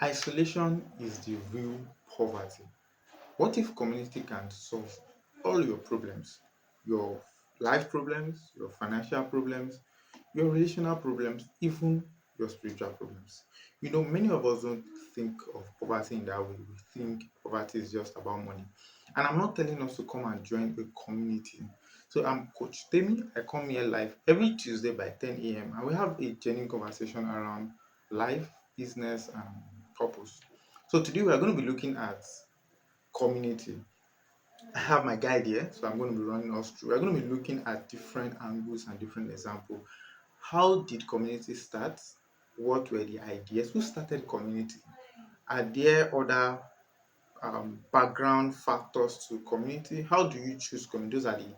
Isolation is the real poverty. What if community can solve all your problems? Your life problems, your financial problems, your relational problems, even your spiritual problems. Many of us don't think of poverty in that way. We think poverty is just about money. And I'm not telling us to come and join a community. So I'm Coach Temi. I come here live every Tuesday by 10 a.m. and we have a genuine conversation around life, business, and purpose. So today we are going to be looking at community. I have my guide here, so I'm going to be running us through. We're going to be looking at different angles and different examples. How did community start? What were the ideas? Who started community? Are there other background factors to community? How do you choose community? Those are the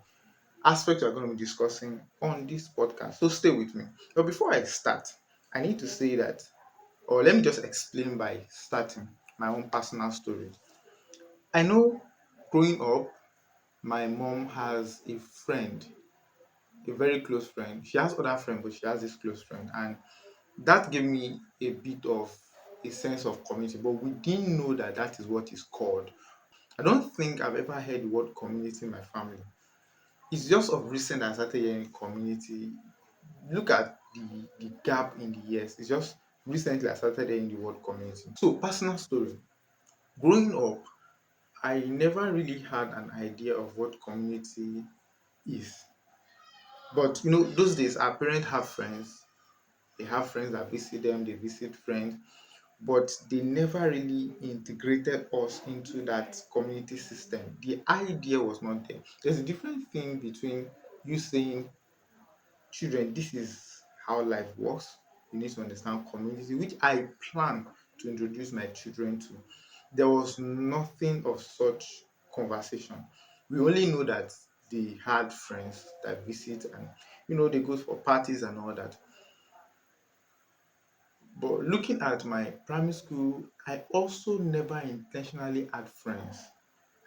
aspects we're going to be discussing on this podcast. So stay with me. But before I start, I need to say that, or let me just explain by starting my own personal story. I know growing up, my mom has a friend, a very close friend. She has other friends, but she has this close friend. And that gave me a bit of a sense of community, but we didn't know that that is what it's called. I don't think I've ever heard the word community in my family. It's just of recent I started hearing community. Look at the gap in the years. It's just recently I started hearing the word community. So, personal story. Growing up, I never really had an idea of what community is. But those days our parents have friends. They have friends that visit them, they visit friends, but they never really integrated us into that community system. The idea was not there. There's a different thing between you saying, children, this is how life works. You need to understand community, which I plan to introduce my children to. There was nothing of such conversation. We only know that they had friends that visit and they go for parties and all that. But looking at my primary school, I also never intentionally had friends.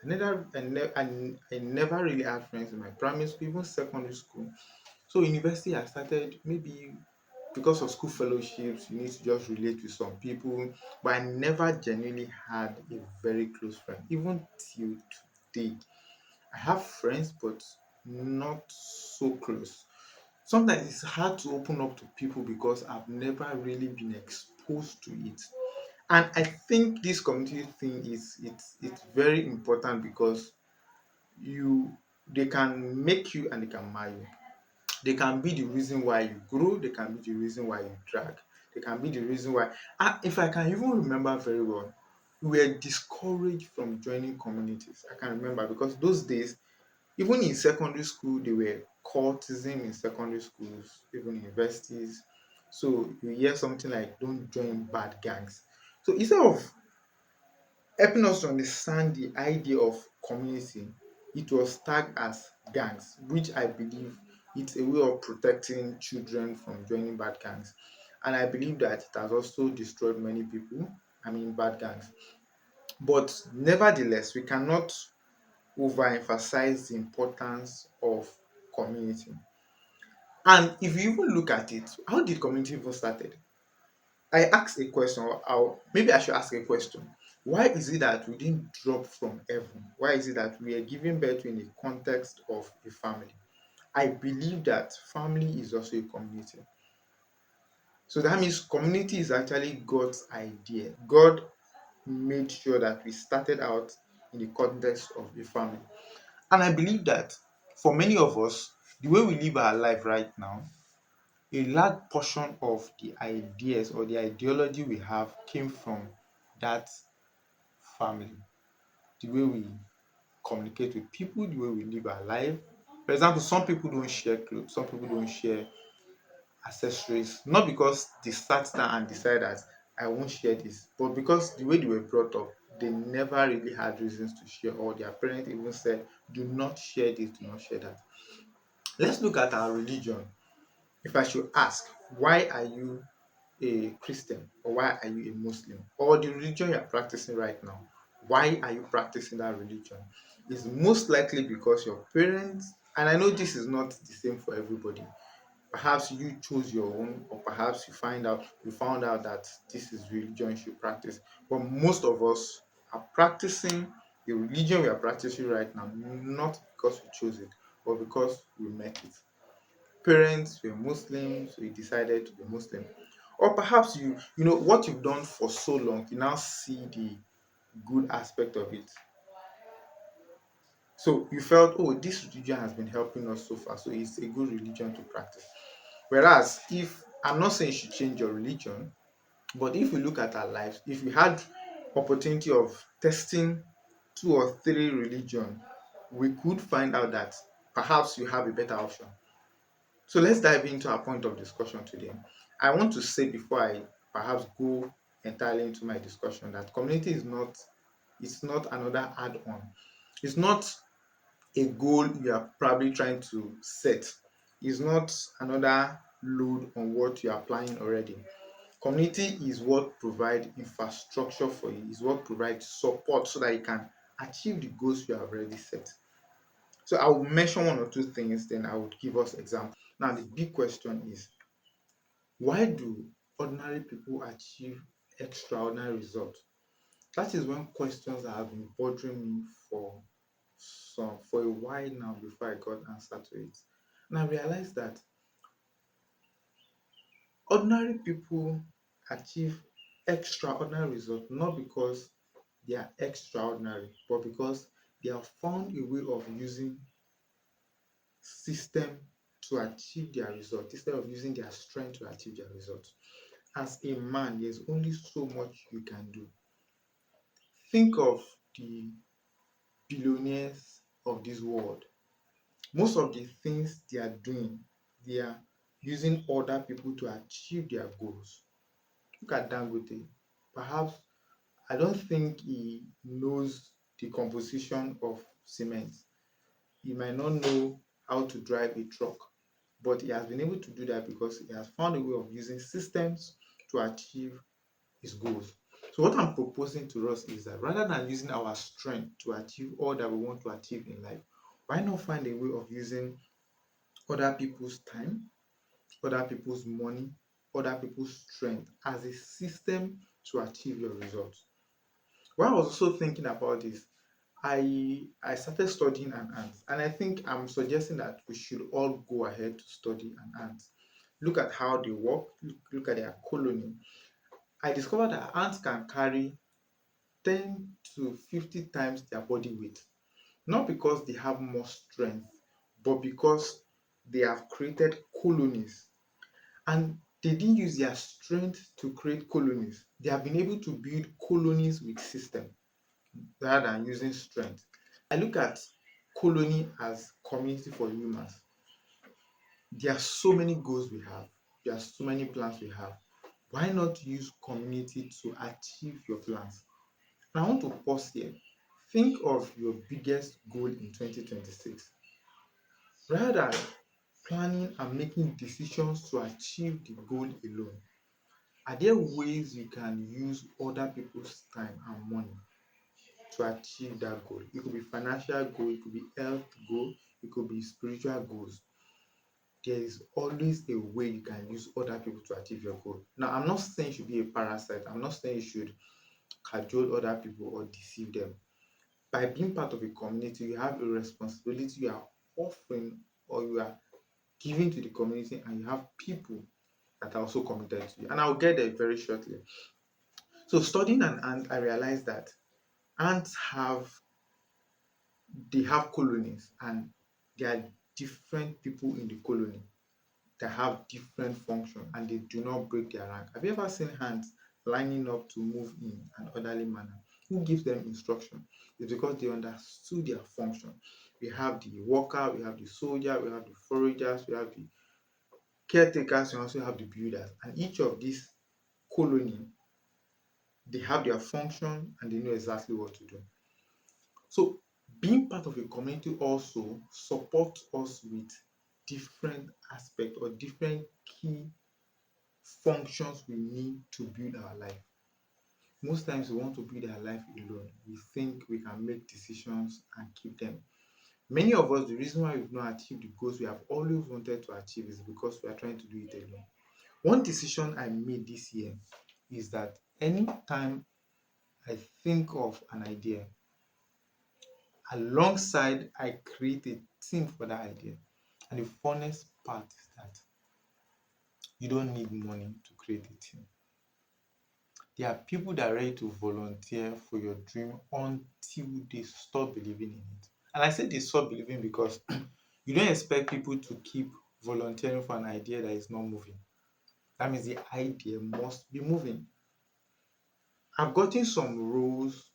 I never really had friends in my primary school, even secondary school. So university, I started maybe because of school fellowships, you need to just relate with some people. But I never genuinely had a very close friend, even till today. I have friends, but not so close. Sometimes it's hard to open up to people because I've never really been exposed to it. And I think this community thing it's very important because you they can make you and they can marry you. They can be the reason why you grow, they can be the reason why you drag, they can be the reason why. And if I can even remember very well, we were discouraged from joining communities. I can remember because those days, even in secondary school, they were cultism in secondary schools, even universities. So you hear something like don't join bad gangs. So instead of helping us to understand the idea of community, it was tagged as gangs, which I believe it's a way of protecting children from joining bad gangs. And I believe that it has also destroyed many people, I mean bad gangs. But nevertheless, we cannot overemphasize the importance of community. And if you even look at it, how did community even started? I asked a question, or maybe I should ask a question. Why is it that we didn't drop from heaven? Why is it that we are giving birth in the context of a family? I believe that family is also a community. So that means community is actually God's idea. God made sure that we started out in the context of a family. And I believe that for many of us, the way we live our life right now, a large portion of the ideas or the ideology we have came from that family. The way we communicate with people, the way we live our life. For example, some people don't share clothes, some people don't share accessories, not because they sat down and decided that I won't share this, but because the way they were brought up, they never really had reasons to share, or their parents even said, do not share this, do not share that. Let's look at our religion. If I should ask, why are you a Christian or why are you a Muslim or the religion you're practicing right now? Why are you practicing that religion? It's most likely because your parents, and I know this is not the same for everybody, Perhaps you chose your own, or perhaps you found out that this is religion you should practice. But most of us are practicing the religion we are practicing right now, not because we chose it, but because we met it. Parents were Muslims, we decided to be Muslim. Or perhaps you know what you've done for so long, you now see the good aspect of it. So you felt, oh, this religion has been helping us so far, so it's a good religion to practice. Whereas if I'm not saying you should change your religion, but if we look at our lives, if we had opportunity of testing two or three religion, we could find out that perhaps you have a better option. So let's dive into our point of discussion today. I want to say before I perhaps go entirely into my discussion that community is not, it's not another add-on. It's not a goal you are probably trying to set. It's not another load on what you are applying already. Community is what provides infrastructure for you, is what provides support so that you can achieve the goals you have already set. So I will mention one or two things, then I would give us example. Now the big question is, why do ordinary people achieve extraordinary results? That is one questions that have been bothering me for a while now before I got answer to it. And I realized that ordinary people achieve extraordinary results not because they are extraordinary, but because they have found a way of using system to achieve their result instead of using their strength to achieve their results. As a man, there's only so much you can do. Think of the billionaires of this world. Most of the things they are doing, they are using other people to achieve their goals. Look at Dangote. Perhaps I don't think he knows the composition of cement. He might not know how to drive a truck, but he has been able to do that because he has found a way of using systems to achieve his goals. So what I'm proposing to us is that rather than using our strength to achieve all that we want to achieve in life, why not find a way of using other people's time, other people's money, other people's strength as a system to achieve your results? While I was also thinking about this, I started studying an ant, and I think I'm suggesting that we should all go ahead to study an ant. Look at how they work, look at their colony. I discovered that ants can carry 10 to 50 times their body weight, not because they have more strength, but because they have created colonies. And they didn't use their strength to create colonies. They have been able to build colonies with system rather than using strength. I look at colony as community for humans. There are so many goals we have. There are so many plans we have. Why not use community to achieve your plans? Now, I want to pause here. Think of your biggest goal in 2026. Rather than planning and making decisions to achieve the goal alone, are there ways you can use other people's time and money to achieve that goal? It could be financial goal, it could be health goal, it could be spiritual goals. There is always a way you can use other people to achieve your goal. Now, I'm not saying you should be a parasite. I'm not saying you should cajole other people or deceive them. By being part of a community, you have a responsibility you are offering or you are giving to the community, and you have people that are also committed to you. And I'll get there very shortly. So, studying an ant, I realized that ants have colonies, and there are different people in the colony that have different function, and they do not break their rank. Have you ever seen ants lining up to move in an orderly manner? Who gives them instruction? It's because they understood their function. We have the worker, we have the soldier, we have the foragers, we have the caretakers, we also have the builders. And each of these colony, they have their function and they know exactly what to do. So being part of a community also supports us with different aspects or different key functions we need to build our life. Most times we want to build our life alone. We think we can make decisions and keep them. Many of us, the reason why we've not achieved the goals we have always wanted to achieve is because we are trying to do it alone. One decision I made this year is that anytime I think of an idea, alongside I create a team for that idea. And the funnest part is that you don't need money to create a team. There are people that are ready to volunteer for your dream until they stop believing in it. And I say they stop believing because you don't expect people to keep volunteering for an idea that is not moving. That means the idea must be moving. I've gotten some roles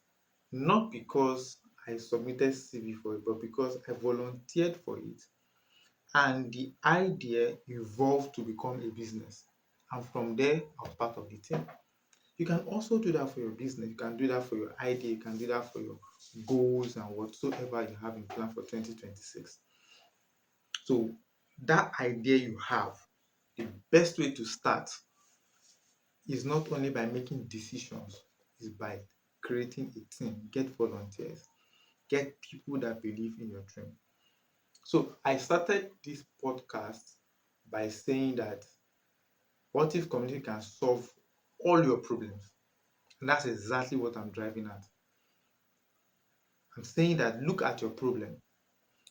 not because I submitted CV for it, but because I volunteered for it. And the idea evolved to become a business. And from there, I was part of the team. You can also do that for your business. You can do that for your idea. You can do that for your goals and whatsoever you have in plan for 2026. So that idea you have, the best way to start is not only by making decisions, is by creating a team, get volunteers, get people that believe in your dream. So I started this podcast by saying that what if community can solve all your problems? And that's exactly what I'm driving at. I'm saying that look at your problem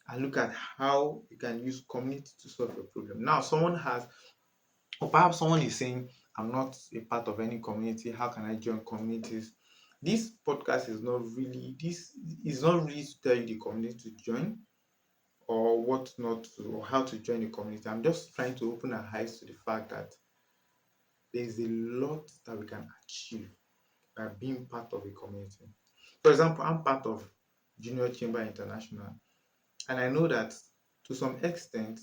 and look at how you can use community to solve your problem. Now, someone has, or perhaps someone is saying, I'm not a part of any community. How can I join communities? This podcast is not really, this is not really to tell you the community to join or what not to, or how to join the community. I'm just trying to open our eyes to the fact that there's a lot that we can achieve by being part of a community. For example, I'm part of Junior Chamber International, and I know that to some extent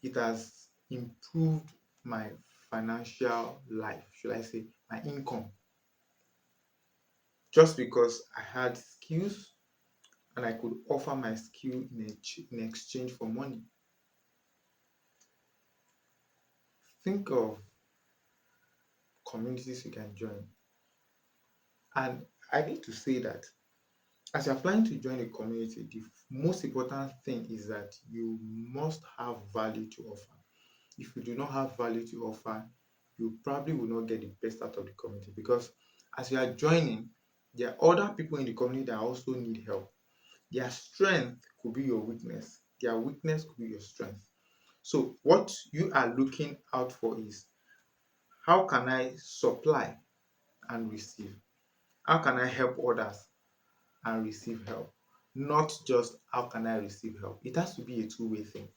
it has improved my financial life, should I say, my income, just because I had skills and I could offer my skill in exchange for money. Think of communities you can join. And I need to say that as you're planning to join a community, the most important thing is that you must have value to offer. If you do not have value to offer, you probably will not get the best out of the community because as you are joining, there are other people in the community that also need help. Their strength could be your weakness, their weakness could be your strength. So, what you are looking out for is how can I supply and receive? How can I help others and receive help? Not just how can I receive help. It has to be a two-way thing.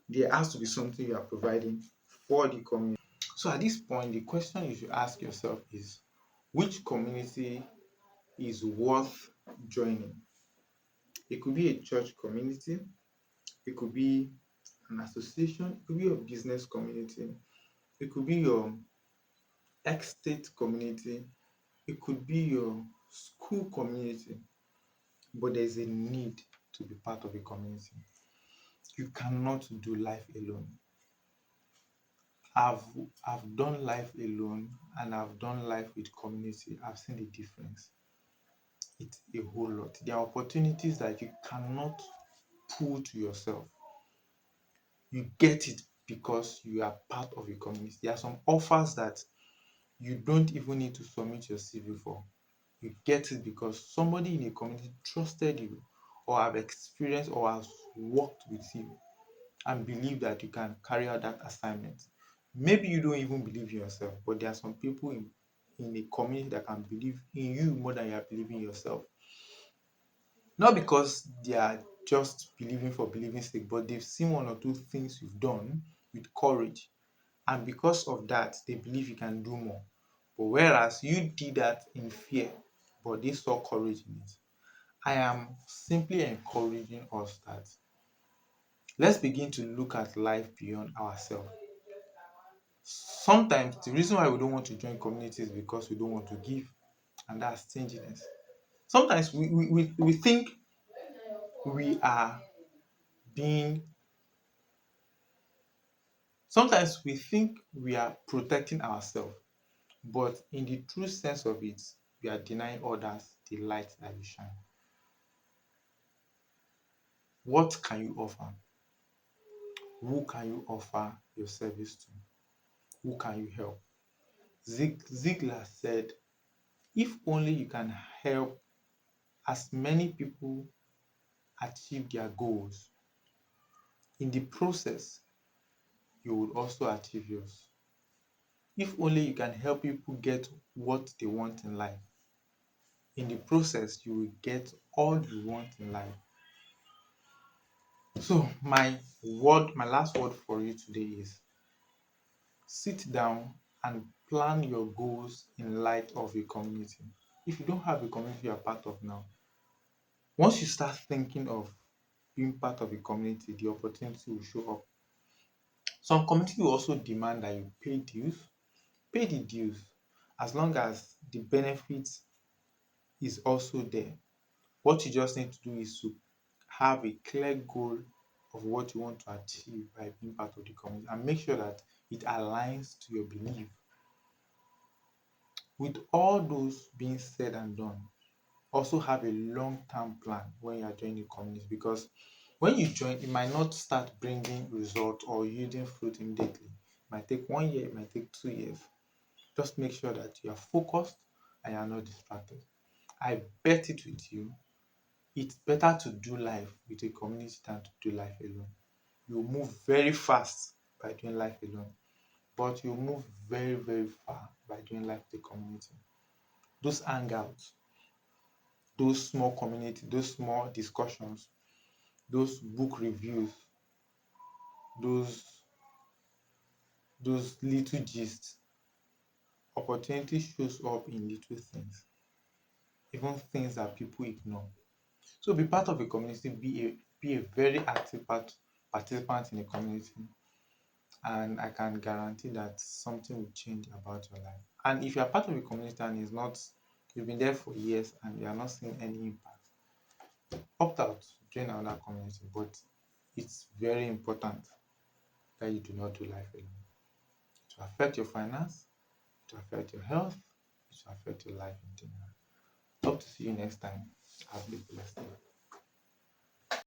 There has to be something you are providing for the community. So at this point, the question you should ask yourself is which community is worth joining? It could be a church community, it could be an association, it could be your business community, it could be your estate community, it could be your school community, but there's a need to be part of a community. You cannot do life alone. I've I've done life alone and I've done life with community. I've seen the difference. It's a whole lot. There are opportunities that you cannot pull to yourself. You get it because you are part of a community. There are some offers that you don't even need to submit your CV for. You get it because somebody in a community trusted you or have experienced or has worked with you and believe that you can carry out that assignment. Maybe you don't even believe in yourself, but there are some people in a community that can believe in you more than you are believing in yourself. Not because they are just believing for believing's sake, but they've seen one or two things you've done with courage. And because of that, they believe you can do more. But whereas you did that in fear, but they saw courage in it. I am simply encouraging us that let's begin to look at life beyond ourselves. Sometimes the reason why we don't want to join communities is because we don't want to give, and that's stinginess. Sometimes we think we are being, sometimes we think we are protecting ourselves, but in the true sense of it, we are denying others the light that we shine. What can you offer? Who can you offer your service to? Who can you help? Ziegler said, if only you can help as many people achieve their goals, in the process, you will also achieve yours. If only you can help people get what they want in life, in the process, you will get all you want in life. So, my last word for you today is sit down and plan your goals in light of a community. If you don't have a community you are part of now, once you start thinking of being part of a community, the opportunity will show up. Some community will also demand that you pay dues. Pay the dues as long as the benefit is also there. What you just need to do is to have a clear goal of what you want to achieve by being part of the community and make sure that it aligns to your belief. With all those being said and done, also have a long-term plan when you are joining the community, because when you join, it might not start bringing results or yielding fruit immediately. It might take 1 year, it might take 2 years. Just make sure that you are focused and you are not distracted. I bet it with you, it's better to do life with a community than to do life alone. You move very fast by doing life alone, but you move very, very far by doing life with a community. Those hangouts, those small community, those small discussions, those book reviews, those little gists, opportunity shows up in little things, even things that people ignore. So be part of a community, be a very active participant in a community, and I can guarantee that something will change about your life. And if you are part of a community and it's not, you've been there for years and you are not seeing any impact, opt out, join another community. But it's very important that you do not do life alone. It will affect your finance, it will affect your health, it will affect your life in general. Hope to see you next time. Have a blessed day.